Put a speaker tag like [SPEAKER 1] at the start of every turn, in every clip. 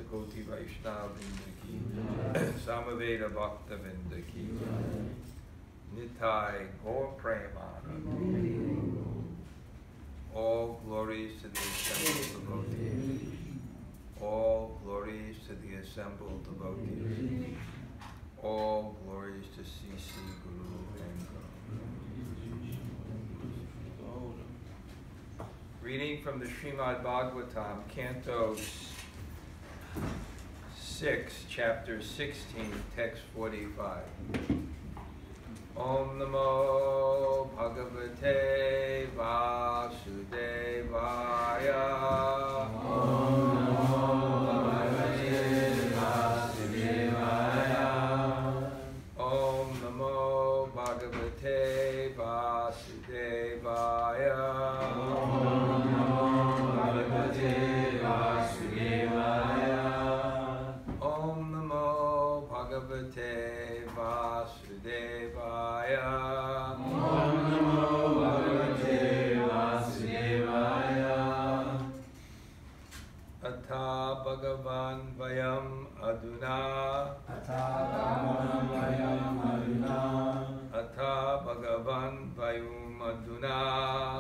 [SPEAKER 1] Satakoti Vaishnava Vrinda ki, Samaveda Bhakta Vrinda ki, Nitai Gaur Premananda. All glories to the assembled devotees. All glories to the assembled devotees. All glories to CC Guru and Guru. Reading from the Srimad-Bhagavatam, Canto 6, Chapter 16, Text 45. Om Namo Bhagavate Vasudevaya.
[SPEAKER 2] Om Namo Bhagavate Vasudevaya.
[SPEAKER 1] Om Namo Bhagavate Vasudevaya.
[SPEAKER 2] Om Namo Bhagavate Vasudevaya.
[SPEAKER 1] Om Namo Bhagavate Vasudevaya.
[SPEAKER 2] Om Namo Bhagavate Vasudevaya.
[SPEAKER 1] Atha Bhagavan Vayam Aduna.
[SPEAKER 2] Atha Bhagavan Vayam Aduna.
[SPEAKER 1] Atha Bhagavan Vayum Aduna.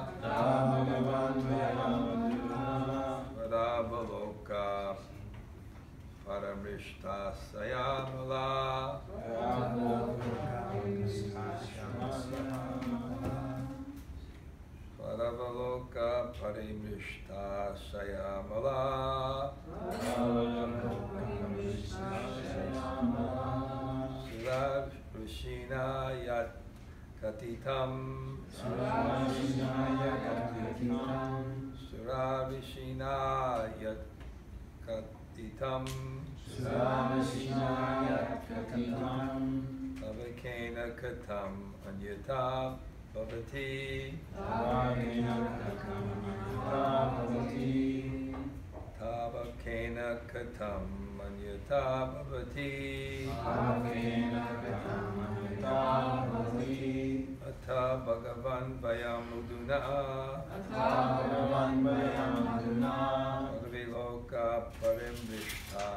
[SPEAKER 2] Atha Bhagavan Vayam Aduna.
[SPEAKER 1] Vadavaloka Paramrishta Sayamala. Paravaloka Parimrishta Sayamala. Surav Rishina Yat Katitam. Surav Rishina Yat Katitam. Tavakena Katam Anyata Bhavati. Tavakena Katam Anyata Bhavati. Atha Bhagavan Vayam Uduna. Bhagaviloka Parimrishta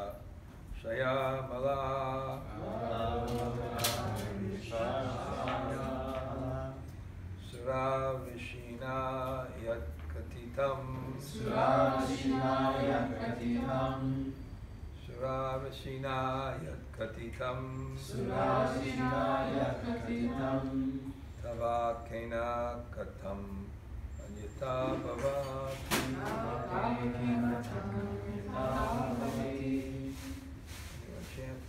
[SPEAKER 1] Shayamala. Suravishina Yat Katitam. Suravishina Yat Katitam. Tavakena Katam Anyata Bhavati. Anyone chant?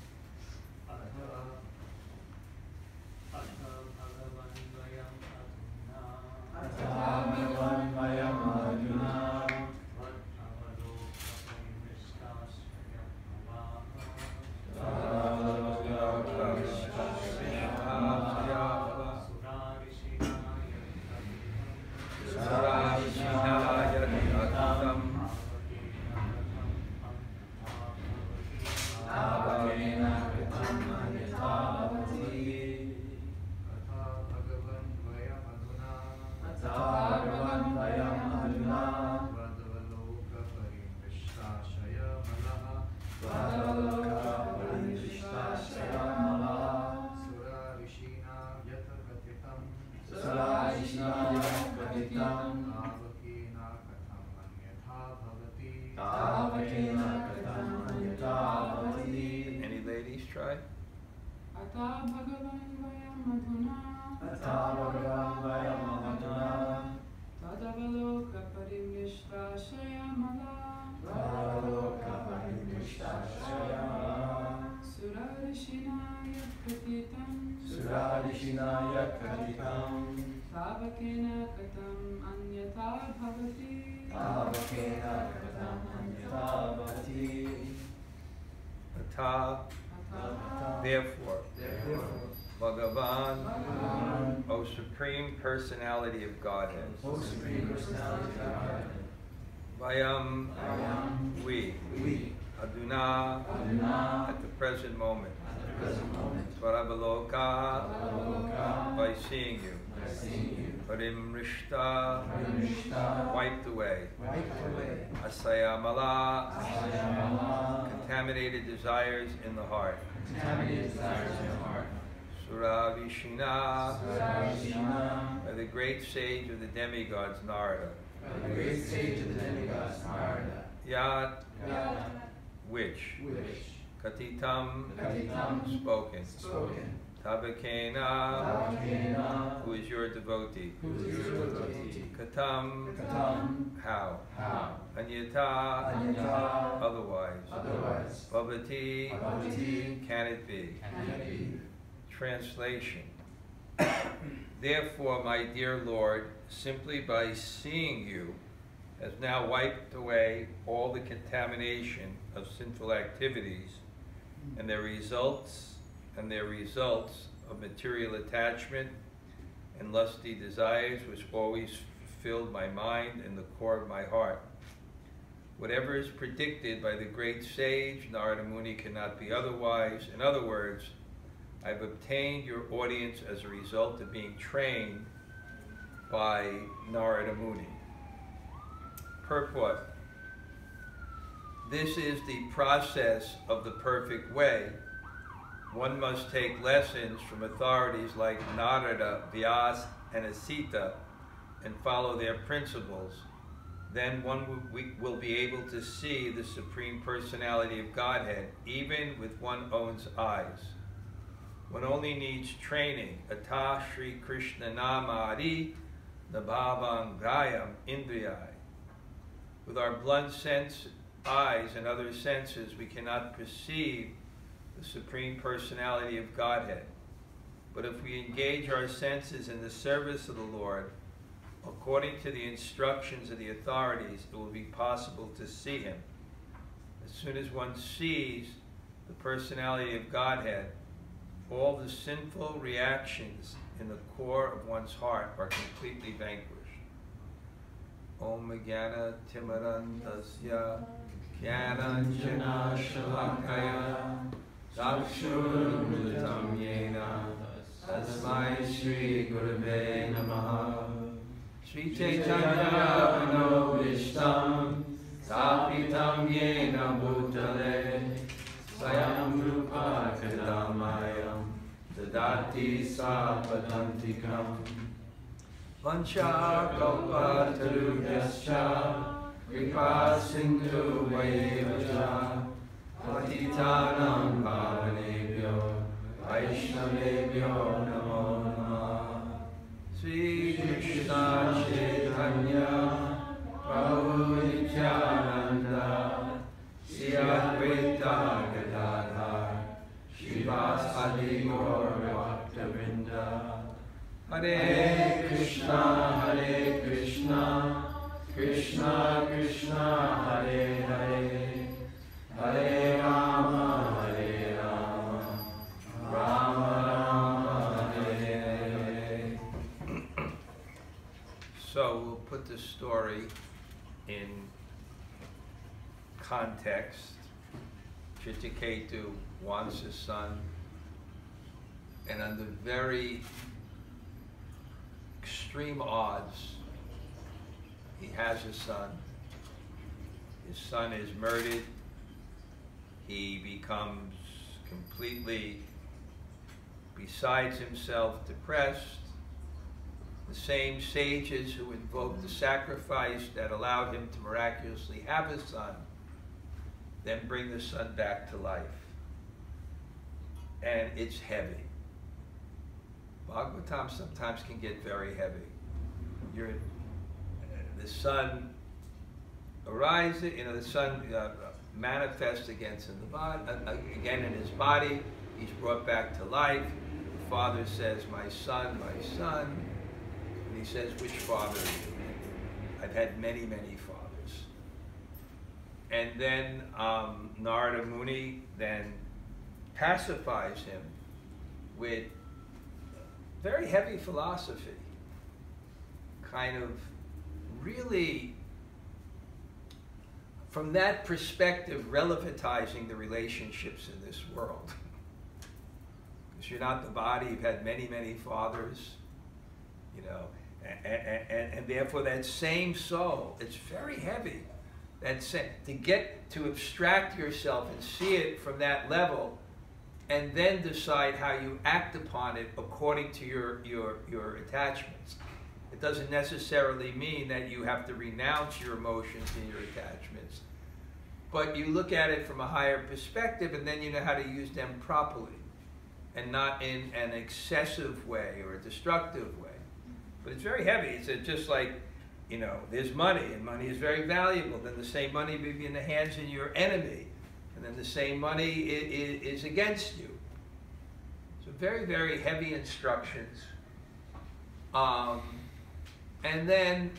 [SPEAKER 1] Any ladies try?
[SPEAKER 3] Atha Bhagavan Vayam Aduna. Tadavaloka Parimrishta Shayamala. Surarishina Yat Katitam. Tavakena Katam Anyata Bhavati.
[SPEAKER 1] Atha, therefore, Bhagavan, O Supreme Personality of Godhead. Vayam, we. Aduna, at the present moment. Svaravaloka, by seeing you. Parimrishta,
[SPEAKER 2] Parimrishta,
[SPEAKER 1] wiped away.
[SPEAKER 2] wiped away.
[SPEAKER 1] Asayamala,
[SPEAKER 2] Asayamala,
[SPEAKER 1] contaminated desires in the heart.
[SPEAKER 2] contaminated desires in the heart.
[SPEAKER 1] Suravishina,
[SPEAKER 2] Saravishina,
[SPEAKER 1] by the great sage of the demigods Narada.
[SPEAKER 2] by the great sage of the demigods Narada.
[SPEAKER 1] Yat,
[SPEAKER 2] Yat,
[SPEAKER 1] which,
[SPEAKER 2] which,
[SPEAKER 1] Katitam,
[SPEAKER 2] Katitam,
[SPEAKER 1] spoken.
[SPEAKER 2] spoken.
[SPEAKER 1] Tabakena,
[SPEAKER 2] Tavakena,
[SPEAKER 1] who is your devotee.
[SPEAKER 2] who is your devotee.
[SPEAKER 1] Katam,
[SPEAKER 2] Katam,
[SPEAKER 1] how.
[SPEAKER 2] how.
[SPEAKER 1] Anyata,
[SPEAKER 2] Anyata,
[SPEAKER 1] otherwise.
[SPEAKER 2] otherwise.
[SPEAKER 1] Bhavati,
[SPEAKER 2] Bhavati,
[SPEAKER 1] can it be?
[SPEAKER 2] can it be?
[SPEAKER 1] Translation. Therefore, my dear Lord, simply by seeing you has now wiped away all the contamination of sinful activities and their results of material attachment and lusty desires which always filled my mind and the core of my heart. Whatever is predicted by the great sage, Narada Muni, cannot be otherwise. In other words, I've obtained your audience as a result of being trained by Narada Muni. Purport. This is the process of the perfect way. One must take lessons from authorities like Narada, Vyas, and Asita and follow their principles. Then one will be able to see the Supreme Personality of Godhead, even with one's own eyes. One only needs training. Ata Shri Krishna Namari Nabhavangayam Indriyai. With our blunt sense, eyes, and other senses, we cannot perceive the Supreme Personality of Godhead. But if we engage our senses in the service of the Lord, according to the instructions of the authorities, it will be possible to see Him. As soon as one sees the Personality of Godhead, all the sinful reactions in the core of one's heart are completely vanquished. Om Jnana Timarandasya Jnananjana Shalakaya Chakshurunmilitam Yena Tasmai Shri Gurave Namaha. Shri Chaitanya Manobishtam Sapitam Yena Bhutale Swayam Rupa Kadamayam Dadati Sapadantikam Vancha Kalpatarubhyascha Kripa Sindhu Vayevacha Patitanam Bhavanebhyo Vaishnavebhyo Namo Namah. Sri Krishna Chaitanya Prabhu Nityananda Sri Advaita Gadadhar Srivasadi Gaur Bhaktivinoda. Hare Krishna, Krishna Krishna, Hare Hare, Hare Rama, Rama Rama, Hare Hare. So we'll put the story in context. Chitraketu wants his son, and under very extreme odds, he has a son. His son is murdered. He becomes completely besides himself, depressed. The same sages who invoked the sacrifice that allowed him to miraculously have a son, then bring the son back to life. And it's heavy. Bhagavatam sometimes can get very heavy. The sun arises, the sun manifests again in his body. He's brought back to life. The father says, my son, my son. And he says, which father are you? I've had many, many fathers. And then Narada Muni then pacifies him with very heavy philosophy, kind of really, from that perspective, relativizing the relationships in this world. Because you're not the body, you've had many, many fathers, And therefore that same soul, it's very heavy. To get to abstract yourself and see it from that level, and then decide how you act upon it according to your attachments. It doesn't necessarily mean that you have to renounce your emotions and your attachments, but you look at it from a higher perspective, and then you know how to use them properly, and not in an excessive way or a destructive way. But it's very heavy. It's just like, you know, there's money, and money is very valuable. Then the same money may be in the hands of your enemy, and then the same money is against you. So very, very heavy instructions. And then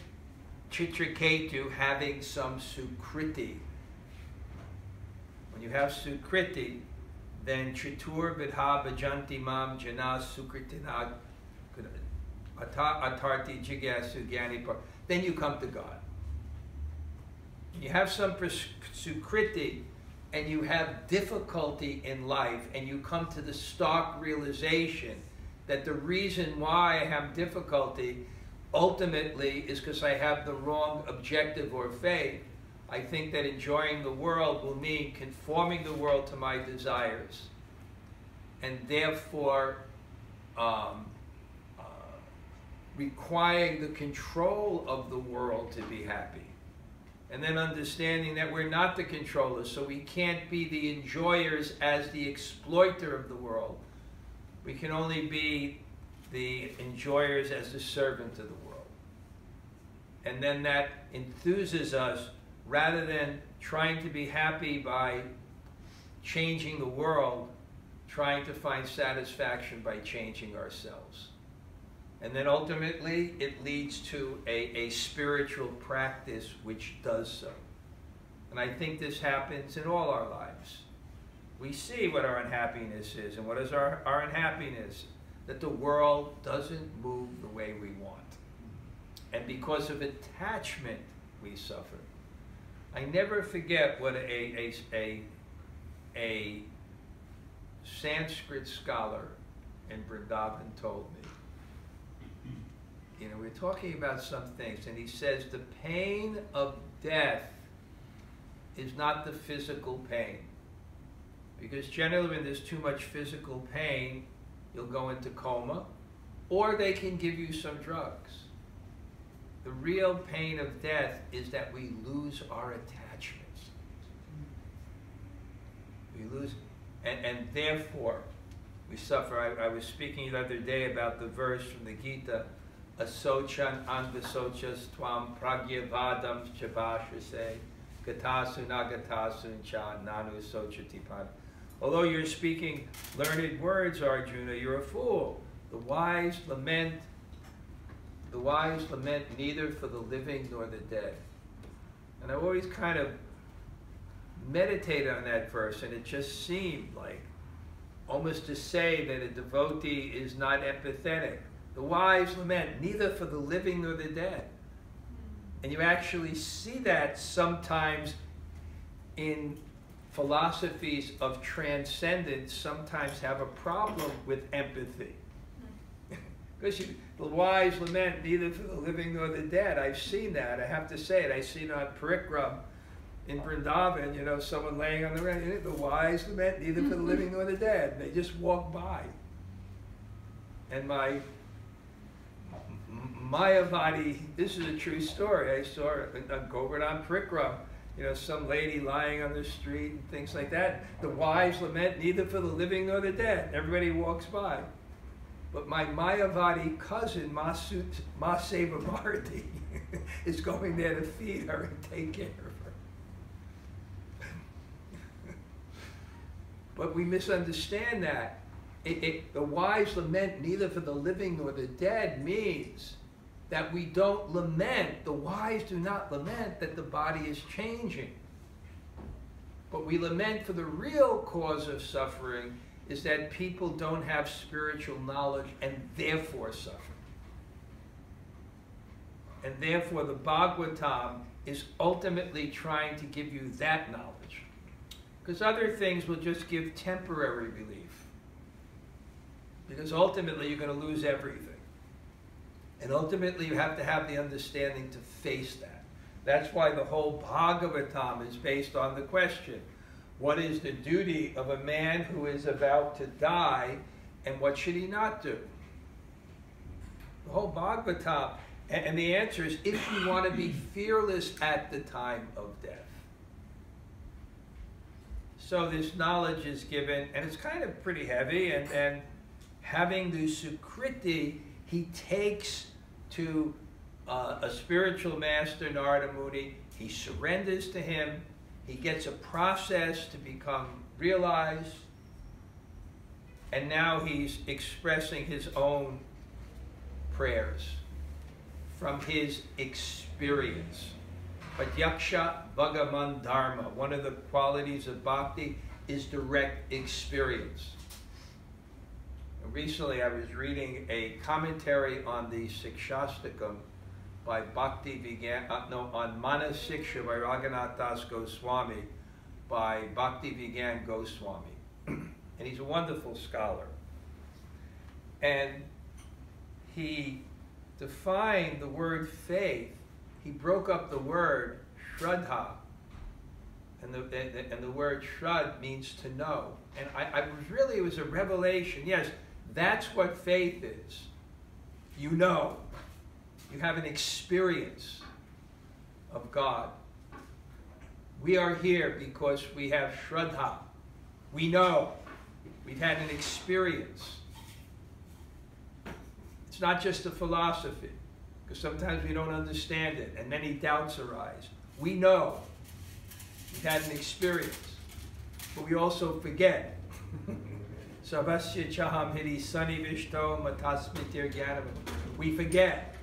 [SPEAKER 1] Chitraketu having some Sukriti. When you have Sukriti, then Chitur Vidha Bhajanti Mam Jana Sukritina Atarti Jigasu Gyani. Then you come to God. You have some Sukriti, and you have difficulty in life, and you come to the stark realization that the reason why I have difficulty ultimately is because I have the wrong objective or faith. I think that enjoying the world will mean conforming the world to my desires, and therefore requiring the control of the world to be happy. And then understanding that we're not the controllers, so we can't be the enjoyers as the exploiter of the world. We can only be the enjoyers as the servant of the world. And then that enthuses us, rather than trying to be happy by changing the world, trying to find satisfaction by changing ourselves. And then ultimately, it leads to a spiritual practice which does so. And I think this happens in all our lives. We see what our unhappiness is, and what is our unhappiness? That the world doesn't move the way we want. And because of attachment, we suffer. I never forget what a Sanskrit scholar in Vrindavan told me. You know, we're talking about some things, and he says the pain of death is not the physical pain. Because generally when there's too much physical pain, you'll go into coma, or they can give you some drugs. The real pain of death is that we lose our attachments. We lose, and therefore we suffer. I was speaking the other day about the verse from the Gita, Asochan anvasochas tvam pragyavadam chavashase gatasu nagatasu cha nanu sochatipan. Although you're speaking learned words, Arjuna, you're a fool. The wise lament neither for the living nor the dead. And I always kind of meditated on that verse, and it just seemed like almost to say that a devotee is not empathetic. The wise lament neither for the living nor the dead. And you actually see that sometimes in philosophies of transcendence, sometimes have a problem with empathy. Because the wise lament neither for the living nor the dead. I've seen that. I have to say it. I've seen it on Parikram in Vrindavan, you know, someone laying on the ground. The wise lament neither for the living nor the dead. They just walk by. And my Mayavadi, this is a true story. I saw on Govardhan Parikram, you know, some lady lying on the street and things like that. The wise lament neither for the living nor the dead. Everybody walks by. But my Mayavadi cousin, Maseva Bharati, is going there to feed her and take care of her. But we misunderstand that. The wise lament neither for the living nor the dead means that we don't lament, the wise do not lament that the body is changing. But we lament for the real cause of suffering is that people don't have spiritual knowledge and therefore suffer. And therefore the Bhagavatam is ultimately trying to give you that knowledge. Because other things will just give temporary relief. Because ultimately you're going to lose everything. And ultimately you have to have the understanding to face that. That's why the whole Bhagavatam is based on the question, what is the duty of a man who is about to die, and what should he not do? The whole Bhagavatam, and the answer is if you want to be fearless at the time of death. So this knowledge is given, and it's kind of pretty heavy, and having the Sukriti, he takes to a spiritual master, Narada Muni, he surrenders to him, he gets a process to become realized, and now he's expressing his own prayers from his experience. But Yaksha Bhagavan Dharma, one of the qualities of bhakti is direct experience. Recently I was reading a commentary on the Sikshastakam by on Mana Siksha by Raghunath Das Goswami by Bhakti Vigyan Goswami. And he's a wonderful scholar. And he defined the word faith. He broke up the word Shraddha. And the word Shrad means to know. And it was a revelation. Yes, that's what faith is. You know. You have an experience of God. We are here because we have Shraddha. We know. We've had an experience. It's not just a philosophy, because sometimes we don't understand it and many doubts arise. We know. We've had an experience. But we also forget. Savasya chaham hiri sani vishto matasmitir gyanam. We forget.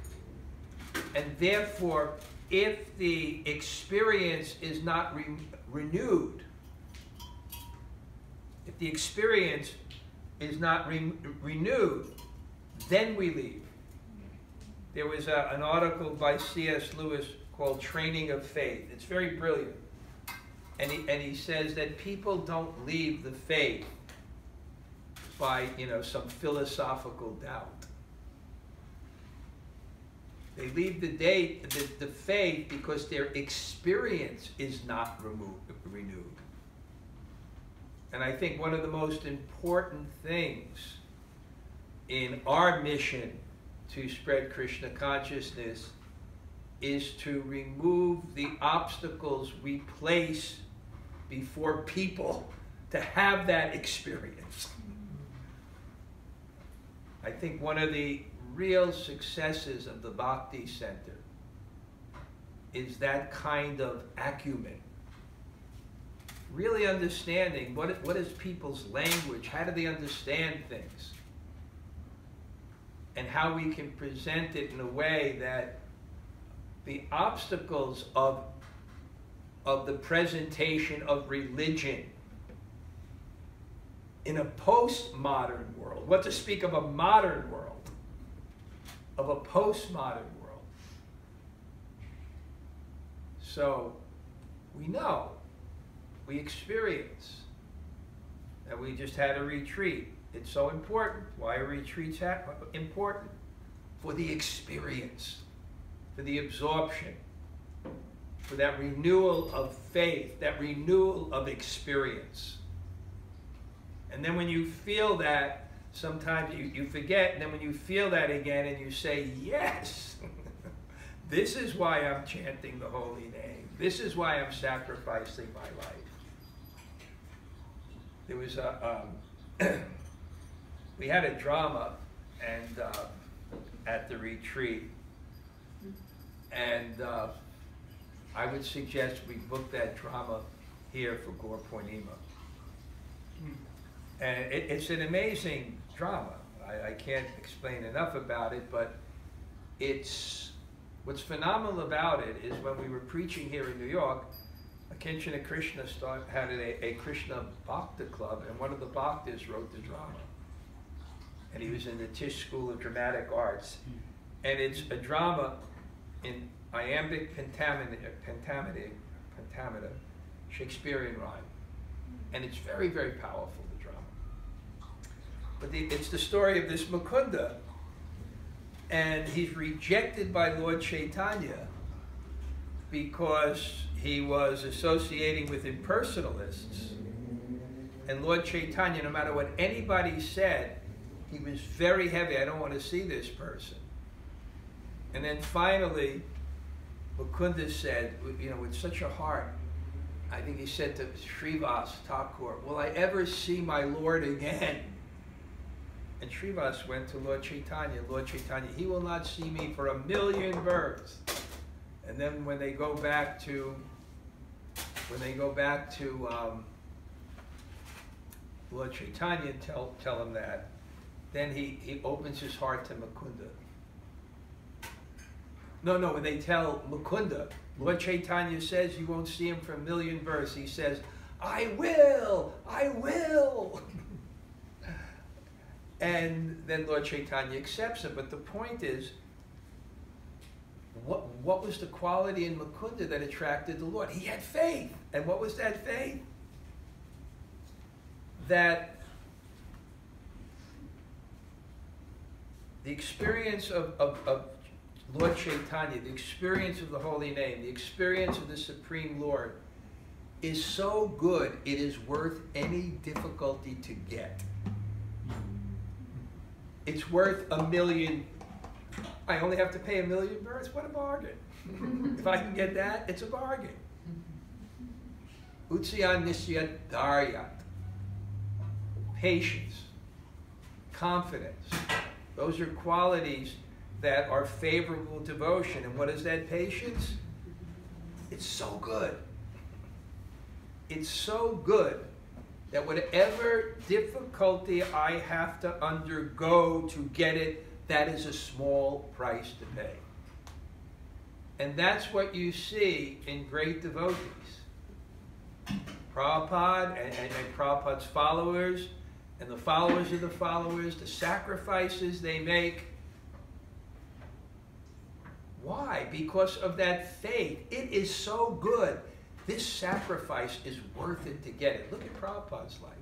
[SPEAKER 1] And therefore, if the experience is not renewed, if the experience is not renewed, then we leave. There was an article by C.S. Lewis called Training of Faith. It's very brilliant. And he says that people don't leave the faith by, some philosophical doubt. They leave the faith because their experience is not renewed. And I think one of the most important things in our mission to spread Krishna consciousness is to remove the obstacles we place before people to have that experience. I think one of the real successes of the Bhakti Center is that kind of acumen. Really understanding what is people's language, how do they understand things, and how we can present it in a way that the obstacles of the presentation of religion in a postmodern world, what to speak of a modern world, of a postmodern world. So we know, we experience, and we just had a retreat. It's so important. Why are retreats important? For the experience, for the absorption, for that renewal of faith, that renewal of experience. And then when you feel that, sometimes you forget, and then when you feel that again and you say, yes, this is why I'm chanting the holy name. This is why I'm sacrificing my life. There was we had a drama and at the retreat, and I would suggest we book that drama here for Gaur Purnima. And it's an amazing drama. I can't explain enough about it, but what's phenomenal about it is when we were preaching here in New York, Kinshana Krishna had a Krishna Bhakta club, and one of the Bhaktas wrote the drama. And he was in the Tisch School of Dramatic Arts. And it's a drama in iambic pentameter, Shakespearean rhyme. And it's very, very powerful, the drama. But it's the story of this Mukunda And he's rejected by Lord Chaitanya because he was associating with impersonalists. And Lord Chaitanya, no matter what anybody said, he was very heavy. I don't want to see this person. And then finally, Mukunda said, you know, with such a heart, I think he said to Srivas Thakur, will I ever see my Lord again? And Srivas went to Lord Chaitanya. Lord Chaitanya, he will not see me for 1,000,000 births. And then when they go back to Lord Chaitanya and tell him that, then he opens his heart to Mukunda. No, when they tell Mukunda, Lord Chaitanya says you won't see him for 1,000,000 births. He says, I will. And then Lord Chaitanya accepts it. But the point is, what was the quality in Mukunda that attracted the Lord? He had faith. And what was that faith? That the experience of Lord Chaitanya, the experience of the Holy Name, the experience of the Supreme Lord is so good, it is worth any difficulty to get. It's worth 1,000,000. I only have to pay 1,000,000 births. What a bargain. If I can get that, it's a bargain. Utsyan Nisyat Daryat. Patience, confidence. Those are qualities that are favorable devotion. And what is that patience? It's so good. It's so good that whatever difficulty I have to undergo to get it, that is a small price to pay. And that's what you see in great devotees. Prabhupada and Prabhupada's followers, and the followers of the followers, the sacrifices they make. Why? Because of that faith. It is so good. This sacrifice is worth it to get it. Look at Prabhupada's life.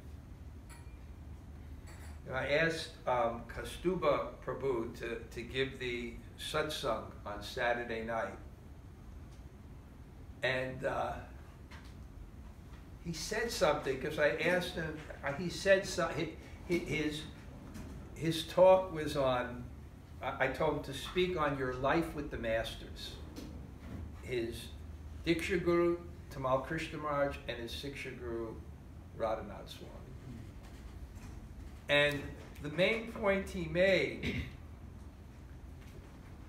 [SPEAKER 1] And I asked Kastuba Prabhu to give the satsang on Saturday night. And he said something, because I asked him, he said something, his talk was on, I told him to speak on your life with the masters. His Diksha Guru, Tamal Krishna Maharaj, and his Siksha Guru, Radhanath Swami. And the main point he made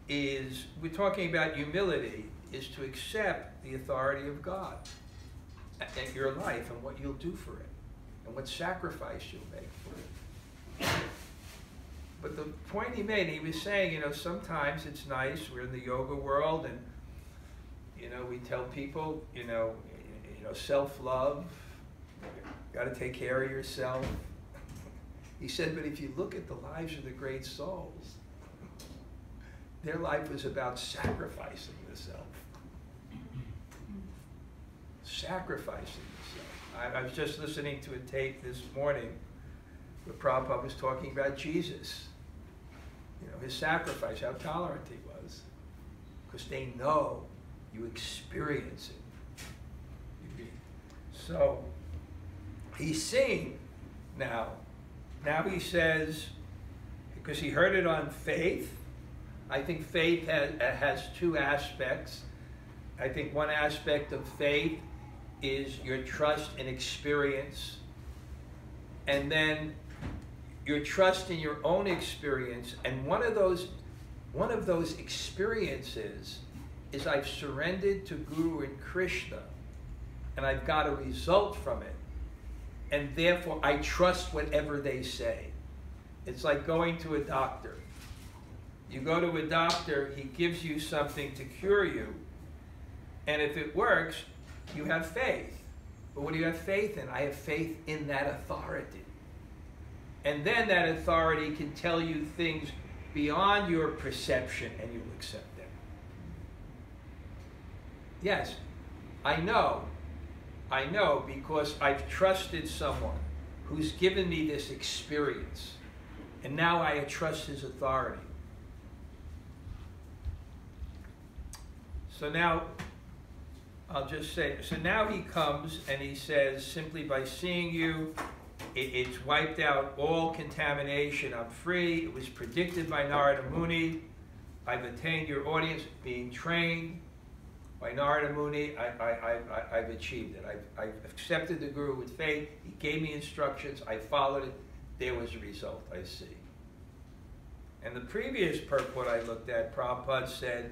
[SPEAKER 1] is, we're talking about humility, is to accept the authority of God in your life and what you'll do for it and what sacrifice you'll make for it. But the point he made, he was saying, you know, sometimes it's nice, we're in the yoga world, and, you know, we tell people, you know, self-love, got to take care of yourself. He said, but if you look at the lives of the great souls, their life was about sacrificing the self. Sacrificing the self. I was just listening to a tape this morning where Prabhupada was talking about Jesus. You know, his sacrifice, how tolerant he was. Because they know you experience it. So, he's saying now he says, because he heard it on faith. I think faith has two aspects. I think one aspect of faith is your trust and experience. And then your trust in your own experience. And one of those experiences is I've surrendered to Guru and Krishna, and I've got a result from it. And therefore, I trust whatever they say. It's like going to a doctor. You go to a doctor, he gives you something to cure you, and if it works, you have faith. But what do you have faith in? I have faith in that authority. And then that authority can tell you things beyond your perception, and you'll accept them. Yes, I know because I've trusted someone who's given me this experience, and now I trust his authority. So now, I'll just say, so now he comes and he says, simply by seeing you, it's wiped out all contamination. I'm free. It was predicted by Narada Muni. I've attained your audience, being trained by Narada Muni. I've achieved it. I've accepted the Guru with faith. He gave me instructions. I followed it. There was a result, I see. And the previous purport I looked at, Prabhupada said,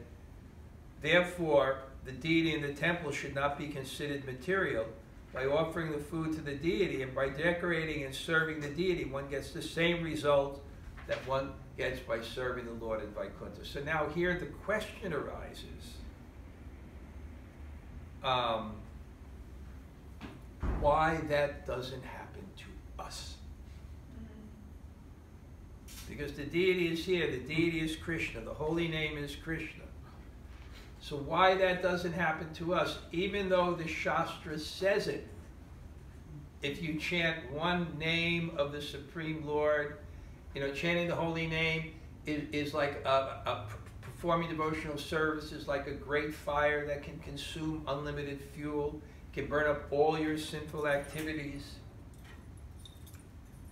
[SPEAKER 1] therefore, the deity in the temple should not be considered material. By offering the food to the deity and by decorating and serving the deity, one gets the same result that one gets by serving the Lord in Vaikuntha. So now here the question arises, why that doesn't happen to us? Because the deity is here, the deity is Krishna, the holy name is Krishna. So why that doesn't happen to us, even though the Shastra says it? If you chant one name of the Supreme Lord, chanting the holy name is like performing devotional service is like a great fire that can consume unlimited fuel, can burn up all your sinful activities.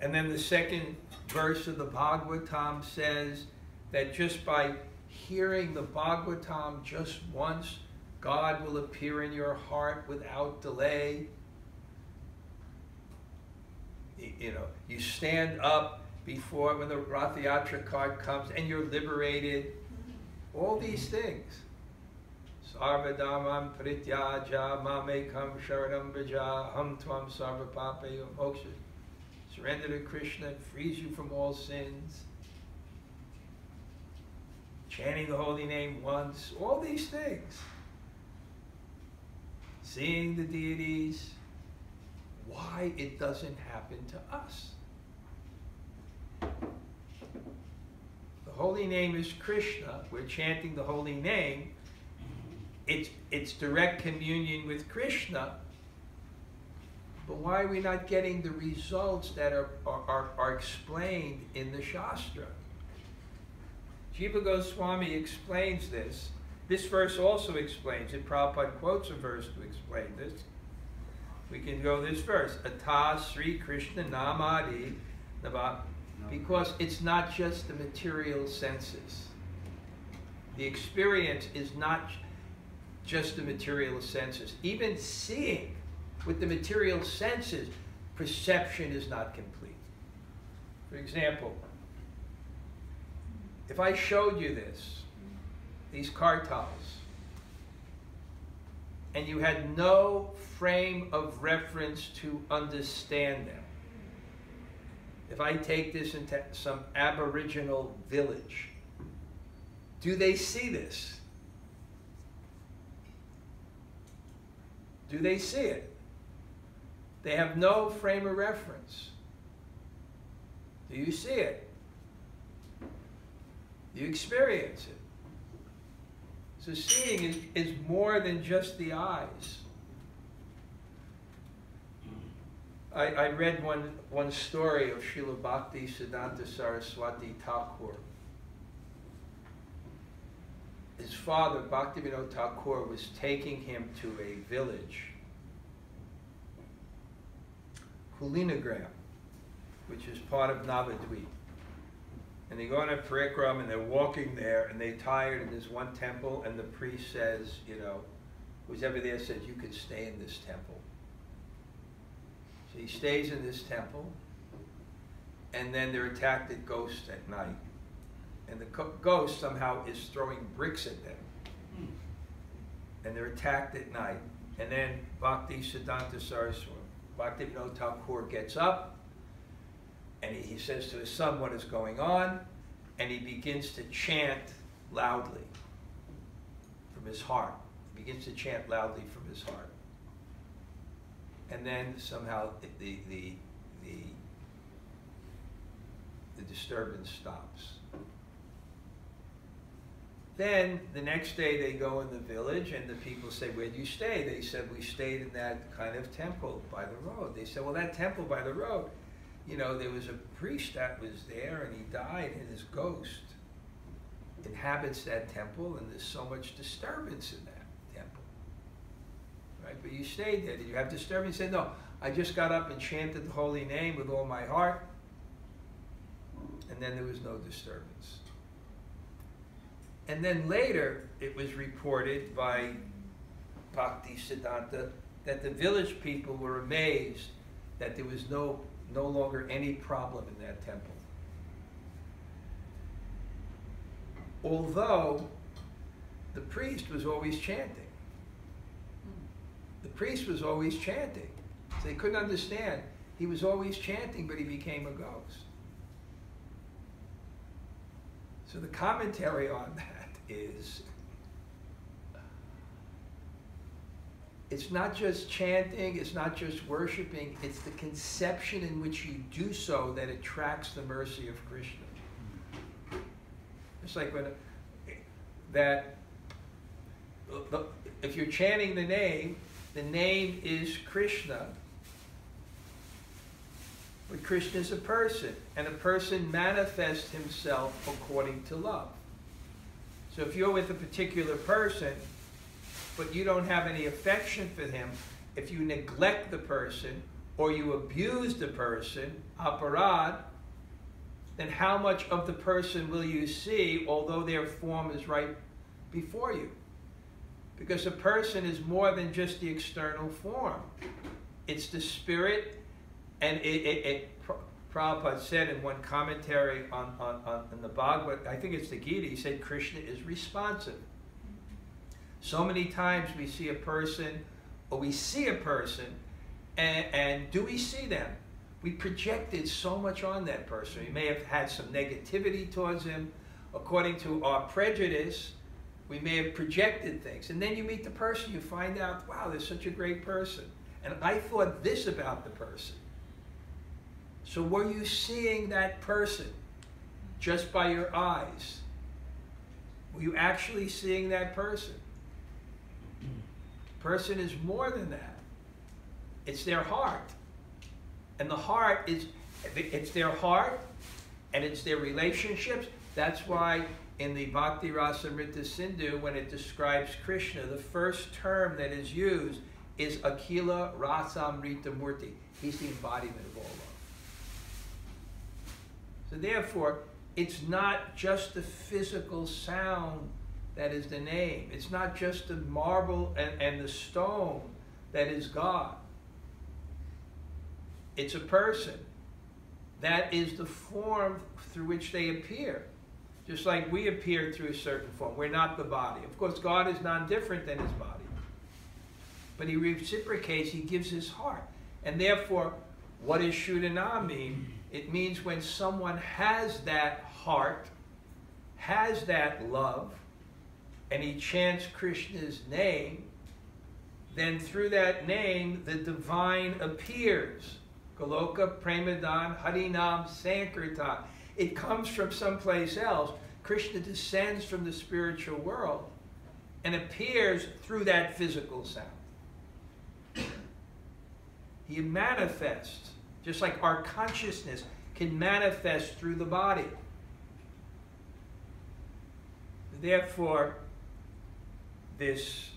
[SPEAKER 1] And then the second verse of the Bhagavatam says that just by hearing the Bhagavatam just once, God will appear in your heart without delay. You stand up before when the Rath Yatra cart comes and you're liberated. All these things. Sarvadhamam prityaja mamekam sharanam vraja ham tvam sarva papayo moksha. Surrender to Krishna, frees you from all sins. Chanting the holy name once, all these things. Seeing the deities, why it doesn't happen to us. The holy name is Krishna. We're chanting the holy name. It's direct communion with Krishna. But why are we not getting the results that are explained in the Shastra? Jiva Goswami explains this. This verse also explains it. Prabhupada quotes a verse to explain this. We can go this verse. Ata Sri Krishna Namadi Nava. Because it's not just the material senses. The experience is not just the material senses. Even seeing with the material senses, perception is not complete. For example, if I showed you these kartals, and you had no frame of reference to understand them, if I take this into some aboriginal village, do they see this? Do they see it? They have no frame of reference. Do you see it? Do you experience it? So seeing is more than just the eyes. I read one story of Srila Bhakti Siddhanta Saraswati Thakur. His father, Bhaktivinoda Thakur, was taking him to a village, Kulinagram, which is part of Navadvip. And they go on a parikram and they're walking there and they're tired, and there's one temple and the priest says, who's ever there says, you can stay in this temple. So he stays in this temple, and then they're attacked at ghosts at night. And the ghost somehow is throwing bricks at them. And they're attacked at night. And then Bhakti Siddhanta Saraswati, Bhaktivinoda Thakur gets up, and he says to his son what is going on, and he begins to chant loudly from his heart. He begins to chant loudly from his heart. And then somehow the disturbance stops. Then the next day they go in the village and the people say, where do you stay? They said, we stayed in that kind of temple by the road. They said, well, that temple by the road, there was a priest that was there and he died, and his ghost inhabits that temple, and there's so much disturbance in that. right? But you stayed there. Did you have disturbance? He said, no, I just got up and chanted the holy name with all my heart, and then there was no disturbance. And then later, it was reported by Bhakti Siddhanta that the village people were amazed that there was no longer any problem in that temple. Although the priest was always chanting. The priest was always chanting. So they couldn't understand. He was always chanting, but he became a ghost. So the commentary on that is, it's not just chanting, it's not just worshiping, it's the conception in which you do so that attracts the mercy of Krishna. It's like when if you're chanting the name is Krishna, but Krishna is a person, and a person manifests himself according to love. So if you're with a particular person, but you don't have any affection for him, if you neglect the person, or you abuse the person, aparad, then how much of the person will you see, although their form is right before you? Because a person is more than just the external form. It's the spirit, and Prabhupada said in one commentary on the Bhagavad, I think it's the Gita, he said Krishna is responsive. So many times we see a person, or we see a person, and do we see them? We projected so much on that person. We may have had some negativity towards him. According to our prejudice, we may have projected things. And then you meet the person, you find out, wow, they're such a great person. And I thought this about the person. So were you seeing that person just by your eyes? Were you actually seeing that person? Person is more than that. It's their heart. And the heart is, it's their heart, and it's their relationships. That's why in the Bhakti Rasamrita Sindhu, when it describes Krishna, the first term that is used is Akila Rasamrita Murti. He's the embodiment of all love. So therefore, it's not just the physical sound that is the name. It's not just the marble and the stone that is God. It's a person. That is the form through which they appear. Just like we appear through a certain form. We're not the body. Of course, God is non-different than his body. But he reciprocates, he gives his heart. And therefore, what does Shuddhana mean? It means when someone has that heart, has that love, and he chants Krishna's name, then through that name, the divine appears. Goloka Premadan Harinam Sankirtan. It comes from someplace else. Krishna descends from the spiritual world and appears through that physical sound. He manifests, just like our consciousness can manifest through the body. Therefore, this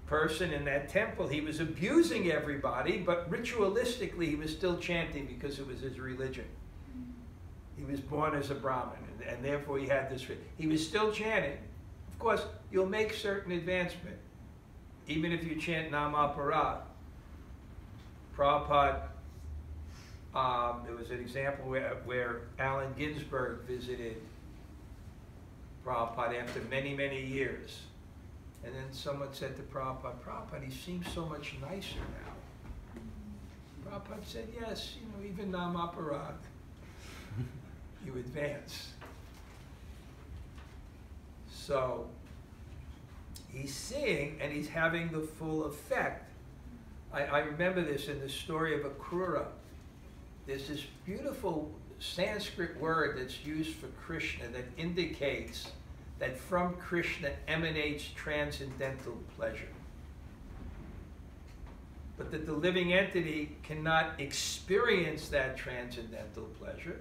[SPEAKER 1] person in that temple, he was abusing everybody, but ritualistically he was still chanting because it was his religion. He was born as a Brahmin, and therefore he had this. He was still chanting. Of course, you'll make certain advancement, even if you chant Namaparat. Prabhupada, there was an example where Allen Ginsberg visited Prabhupada after many, many years. And then someone said to Prabhupada, Prabhupada, he seems so much nicer now. Prabhupada said, yes, you know, even Namaparat, you advance. So he's seeing, and he's having the full effect. I remember this in the story of Akrura. There's this beautiful Sanskrit word that's used for Krishna that indicates that from Krishna emanates transcendental pleasure. But that the living entity cannot experience that transcendental pleasure.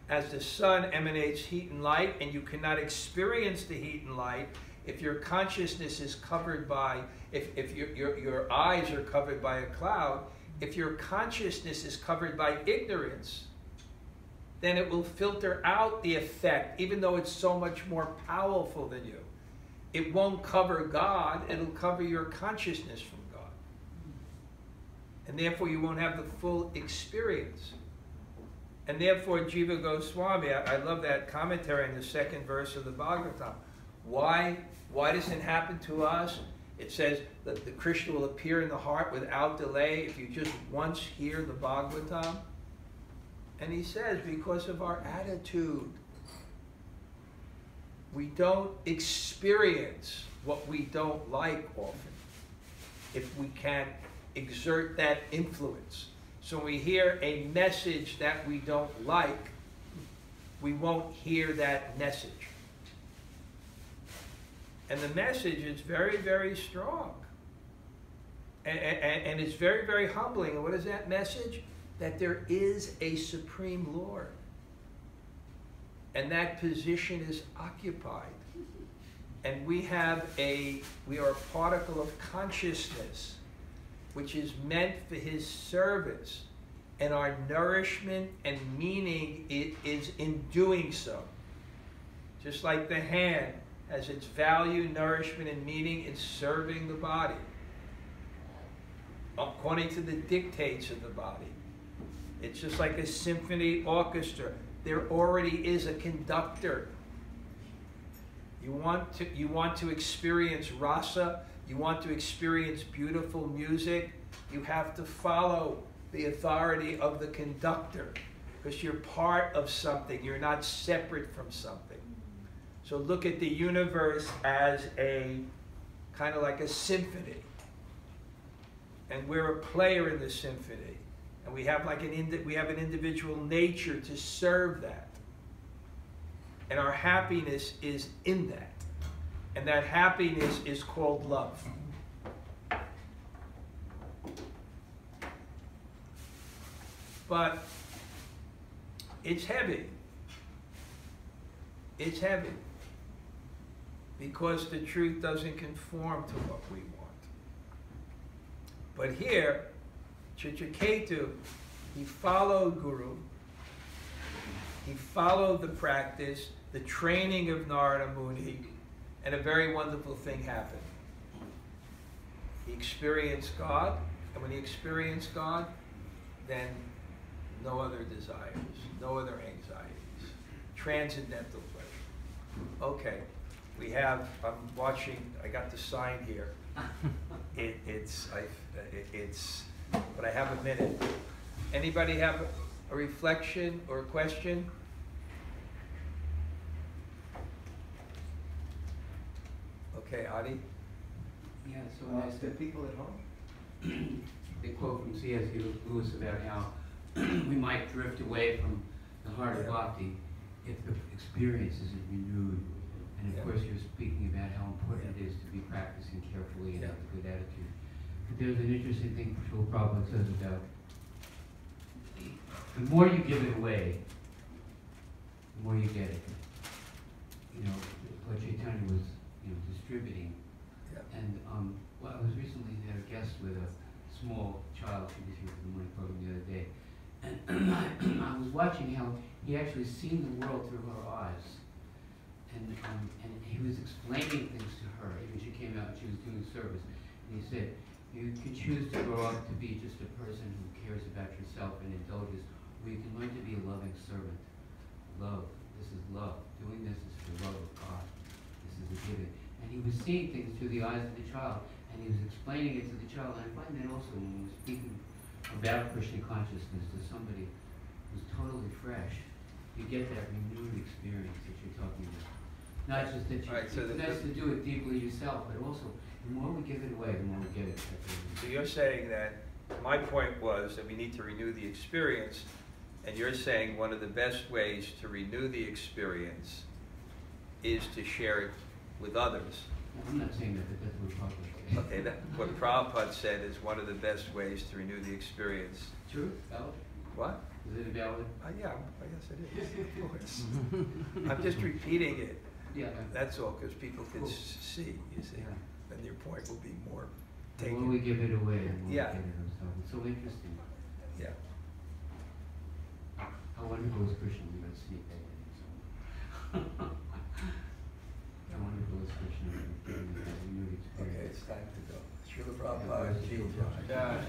[SPEAKER 1] As the sun emanates heat and light, and you cannot experience the heat and light if your consciousness is covered by, if your eyes are covered by a cloud, if your consciousness is covered by ignorance, then it will filter out the effect, even though it's so much more powerful than you. It won't cover God, it'll cover your consciousness from God. And therefore you won't have the full experience. And therefore Jiva Goswami, I love that commentary in the second verse of the Bhagavatam. Why does it happen to us? It says that the Krishna will appear in the heart without delay if you just once hear the Bhagavatam. And he says, because of our attitude. We don't experience what we don't like often if we can't exert that influence. So when we hear a message that we don't like, we won't hear that message. And the message is very, very strong. And it's very, very humbling. And what is that message? That there is a Supreme Lord. And that position is occupied. And we are a particle of consciousness, which is meant for his service. And our nourishment and meaning is in doing so. Just like the hand has its value, nourishment, and meaning in serving the body, according to the dictates of the body. It's just like a symphony orchestra. There already is a conductor. You want to experience rasa, you want to experience beautiful music, you have to follow the authority of the conductor, because you're part of something, you're not separate from something. So look at the universe as a kind of like a symphony. And we're a player in the symphony. And we have like an individual nature to serve that. And our happiness is in that. And that happiness is called love. But it's heavy. It's heavy. Because the truth doesn't conform to what we want. But here, Chitraketu, he followed Guru. He followed the practice, the training of Narada Muni, and a very wonderful thing happened. He experienced God, and when he experienced God, then no other desires, no other anxieties, transcendental pleasure. Okay, we have, I'm watching, I got the sign here. But I have a minute. Anybody have a reflection or a question? Okay, Adi?
[SPEAKER 4] Yeah, so nice.
[SPEAKER 2] The people at home?
[SPEAKER 4] They quote from C.S. Lewis about how we might drift away from the heart of bhakti if the experience isn't renewed. And of course you're speaking about how important it is to be practicing carefully and have a good attitude. But there's an interesting thing Srila Prabhupada says about the more you give it away, the more you get it. You know, what Chaitanya was distributing. And well, I was recently had a guest with a small child. She was here for the morning program the other day. And I was watching how he actually seen the world through her eyes. And he was explaining things to her. Even she came out and she was doing service. And he said, you could choose to grow up to be just a person who cares about yourself and indulges, or you can learn to be a loving servant. Love. This is love. Doing this is for love of God. This is a giving. And he was seeing things through the eyes of the child, and he was explaining it to the child. And I find that also when we're speaking about Krishna consciousness to somebody who's totally fresh, you get that renewed experience that you're talking about. Not just that it's nice to do it deeply yourself, but also the more we give it away, the more we get it.
[SPEAKER 1] So you're saying that, my point was that we need to renew the experience, and you're saying one of the best ways to renew the experience is to share it with others.
[SPEAKER 4] I'm not saying that, but that's what Prabhupada said.
[SPEAKER 1] Okay, what Prabhupada said is one of the best ways to renew the experience.
[SPEAKER 4] True? Valid?
[SPEAKER 1] What?
[SPEAKER 4] Is it valid?
[SPEAKER 1] Yeah, I guess it is, of course. I'm just repeating it.
[SPEAKER 4] Yeah.
[SPEAKER 1] That's all, because people can
[SPEAKER 4] Cool.
[SPEAKER 1] see, you see.
[SPEAKER 4] Yeah.
[SPEAKER 1] And your point will be more
[SPEAKER 4] The
[SPEAKER 1] taken.
[SPEAKER 4] more we give it away, the more
[SPEAKER 1] Yeah.
[SPEAKER 4] we get it ourselves. It's so interesting.
[SPEAKER 1] Yeah.
[SPEAKER 4] How wonderful is Krishna? We're going to sneak that in. So. How wonderful is Krishna? We knew
[SPEAKER 1] Okay, it's time to go. Srila
[SPEAKER 4] Yeah,
[SPEAKER 1] Prabhupada.
[SPEAKER 4] Srila Prabhupada.
[SPEAKER 1] Jai.